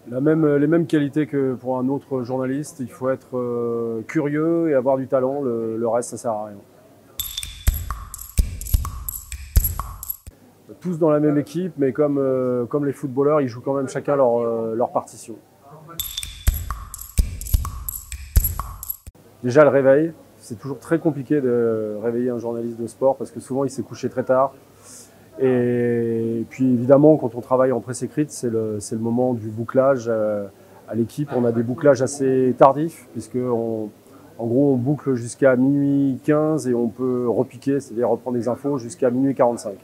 Les mêmes qualités que pour un autre journaliste. Il faut être curieux et avoir du talent. Le reste, ça sert à rien. Tous dans la même équipe, mais comme les footballeurs, ils jouent quand même chacun leur partition. Déjà le réveil, c'est toujours très compliqué de réveiller un journaliste de sport parce que souvent il s'est couché très tard. Et puis évidemment, quand on travaille en presse écrite, c'est le moment du bouclage à l'équipe. On a des bouclages assez tardifs puisque en gros on boucle jusqu'à minuit 15 et on peut repiquer, c'est-à-dire reprendre des infos jusqu'à minuit 45.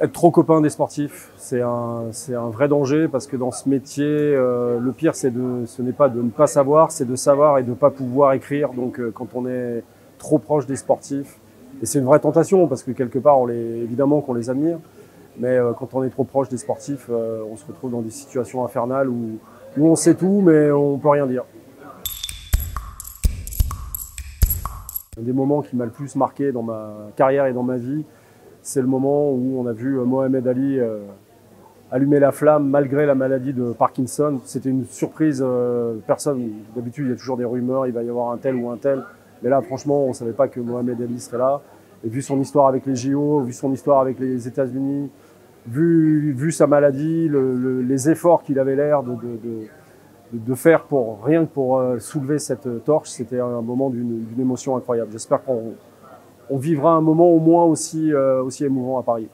Être trop copain des sportifs, c'est un vrai danger parce que dans ce métier, le pire, ce n'est pas de ne pas savoir, c'est de savoir et de ne pas pouvoir écrire. Donc quand on est trop proche des sportifs, et c'est une vraie tentation parce que quelque part, évidemment qu'on les admire, mais quand on est trop proche des sportifs, on se retrouve dans des situations infernales où on sait tout, mais on ne peut rien dire. Un des moments qui m'a le plus marqué dans ma carrière et dans ma vie, c'est le moment où on a vu Mohamed Ali allumer la flamme malgré la maladie de Parkinson. C'était une surprise. D'habitude, il y a toujours des rumeurs, il va y avoir un tel ou un tel. Mais là, franchement, on ne savait pas que Mohamed Ali serait là. Et vu son histoire avec les JO, vu son histoire avec les États-Unis, vu sa maladie, les efforts qu'il avait l'air de faire rien que pour soulever cette torche, c'était un moment d'une émotion incroyable. J'espère qu'on vivra un moment au moins aussi émouvant à Paris.